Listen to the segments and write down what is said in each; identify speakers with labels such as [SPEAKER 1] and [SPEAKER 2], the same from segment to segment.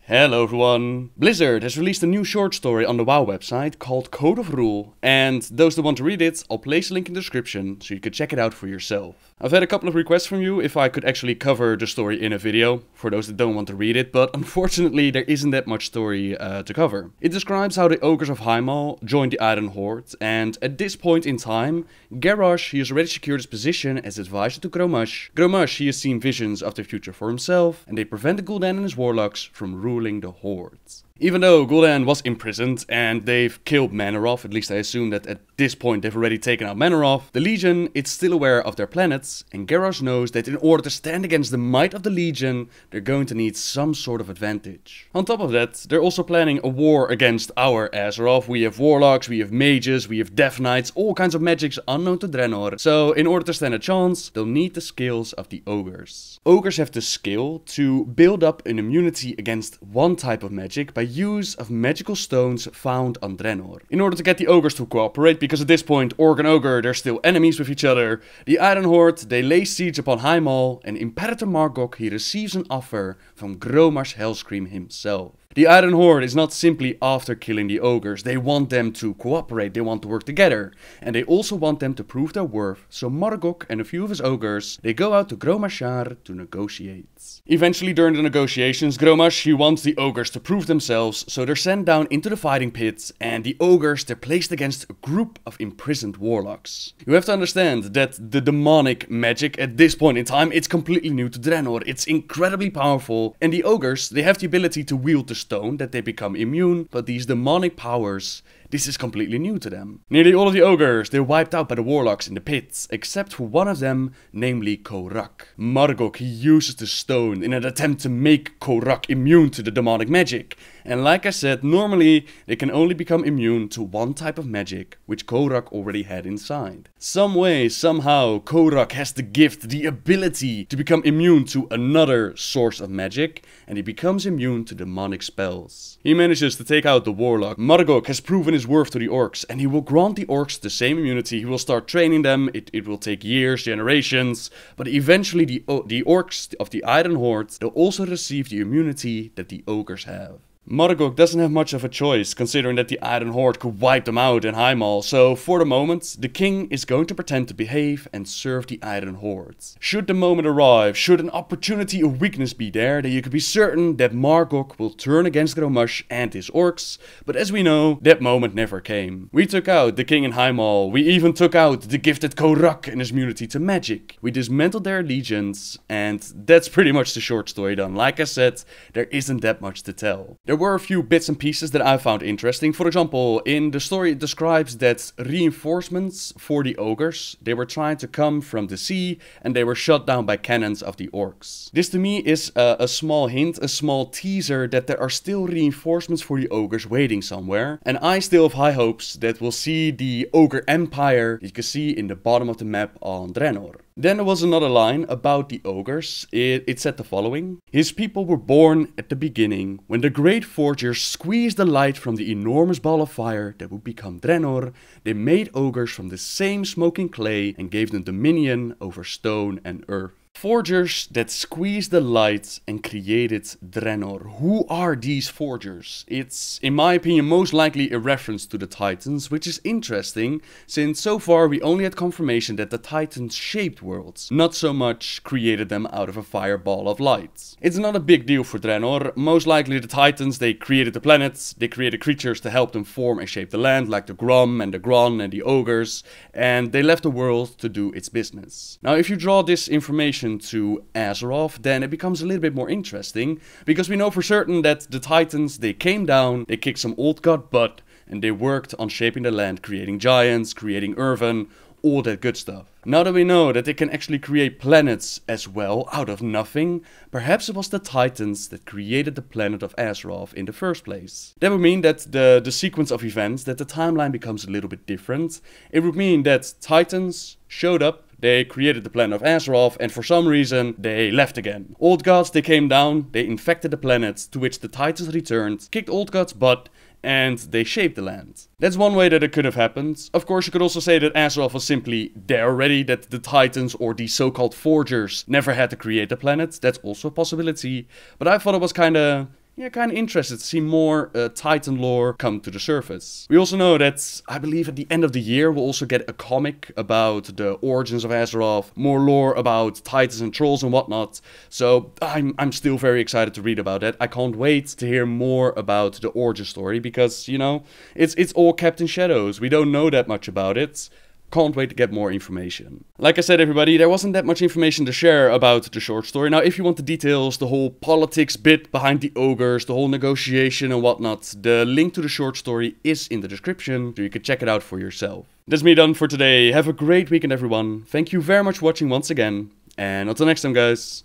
[SPEAKER 1] Hello everyone! Blizzard has released a new short story on the WoW website called Code of Rule, and those that want to read it, I'll place a link in the description so you can check it out for yourself. I've had a couple of requests from you if I could actually cover the story in a video, for those that don't want to read it, but unfortunately there isn't that much story to cover. It describes how the ogres of Highmaul joined the Iron Horde, and at this point in time, Garrosh, he has already secured his position as advisor to Grommash. Grommash, he has seen visions of the future for himself, and they prevented Gul'dan and his warlocks from ruling the hordes. Even though Gul'dan was imprisoned and they've killed Manaroth, at least I assume that at this point they've already taken out Manaroth, the Legion is still aware of their planets, and Garrosh knows that in order to stand against the might of the Legion, they're going to need some sort of advantage. On top of that, they're also planning a war against our Azeroth. We have warlocks, we have mages, we have death knights, all kinds of magics unknown to Draenor. So in order to stand a chance, they'll need the skills of the ogres. Ogres have the skill to build up an immunity against one type of magic by use of magical stones found on Draenor. In order to get the ogres to cooperate, because at this point Orc and Ogre, they're still enemies with each other, the Iron Horde, they lay siege upon Highmaul, and Imperator Mar'gok, he receives an offer from Grommash Hellscream himself. The Iron Horde is not simply after killing the ogres, they want them to cooperate, they want to work together, and they also want them to prove their worth, so Mar'gok and a few of his ogres, they go out to Grommashar to negotiate. Eventually during the negotiations, Grommash, he wants the ogres to prove themselves, so they're sent down into the fighting pit, and the ogres, they're placed against a group of imprisoned warlocks. You have to understand that the demonic magic at this point in time, it's completely new to Draenor, it's incredibly powerful, and the ogres, they have the ability to wield the stone that they become immune, but these demonic powers, this is completely new to them. Nearly all of the ogres, they're wiped out by the warlocks in the pits, except for one of them, namely Kor'ak. Mar'gok, he uses the stone in an attempt to make Kor'ak immune to the demonic magic. And like I said, normally they can only become immune to one type of magic, which Kor'ak already had inside. Some way, somehow, Kor'ak has the gift, the ability to become immune to another source of magic, and he becomes immune to demonic spells. He manages to take out the warlock. Mar'gok has proven his worth to the orcs, and he will grant the orcs the same immunity. He will start training them. It will take years, generations, but eventually the orcs of the Iron Horde, they'll also receive the immunity that the ogres have. Mar'gok doesn't have much of a choice, considering that the Iron Horde could wipe them out in Highmaul, so for the moment, the king is going to pretend to behave and serve the Iron Horde. Should the moment arrive, should an opportunity or weakness be there, then you can be certain that Mar'gok will turn against Grommash and his orcs, but as we know, that moment never came. We took out the king in Highmaul, we even took out the gifted Kor'ak and his immunity to magic. We dismantled their legions, and that's pretty much the short story done. Like I said, there isn't that much to tell. There were a few bits and pieces that I found interesting. For example, in the story it describes that reinforcements for the ogres, they were trying to come from the sea and they were shot down by cannons of the orcs. This to me is a small hint, a small teaser that there are still reinforcements for the ogres waiting somewhere. And I still have high hopes that we'll see the ogre empire that you can see in the bottom of the map on Draenor. Then there was another line about the ogres. It said the following: his people were born at the beginning, when the great forgers squeezed the light from the enormous ball of fire that would become Draenor. They made ogres from the same smoking clay and gave them dominion over stone and earth. Forgers that squeezed the light and created Draenor. Who are these forgers? It's, in my opinion, most likely a reference to the Titans, which is interesting, since so far we only had confirmation that the Titans shaped worlds, not so much created them out of a fireball of light. It's not a big deal for Draenor. Most likely the Titans, they created the planets, they created creatures to help them form and shape the land, like the Grom and the Gron and the ogres, and they left the world to do its business. Now, if you draw this information to Azeroth, then it becomes a little bit more interesting, because we know for certain that the Titans, they came down, they kicked some old god butt, and they worked on shaping the land, creating giants, creating Irvin, all that good stuff. Now that we know that they can actually create planets as well out of nothing, perhaps it was the Titans that created the planet of Azeroth in the first place. That would mean that the sequence of events, that the timeline becomes a little bit different. It would mean that Titans showed up, they created the planet of Azeroth, and for some reason, they left again. Old gods, they came down, they infected the planet, to which the Titans returned, kicked old gods' butt, and they shaped the land. That's one way that it could have happened. Of course, you could also say that Azeroth was simply there already, that the Titans or the so-called Forgers never had to create the planet. That's also a possibility. But I thought it was kinda yeah, kind of interested to see more Titan lore come to the surface. We also know that, I believe at the end of the year, we'll also get a comic about the origins of Azeroth, more lore about Titans and Trolls and whatnot. So I'm still very excited to read about that. I can't wait to hear more about the origin story because, you know, it's all kept in shadows. We don't know that much about it. Can't wait to get more information. Like I said, everybody, there wasn't that much information to share about the short story. Now, if you want the details, the whole politics bit behind the ogres, the whole negotiation and whatnot, the link to the short story is in the description, so you can check it out for yourself. That's me done for today. Have a great weekend, everyone. Thank you very much for watching once again. And until next time, guys.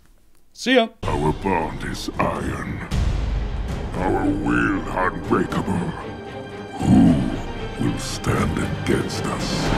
[SPEAKER 1] See ya!
[SPEAKER 2] Our bond is iron. Our will unbreakable. Who will stand against us?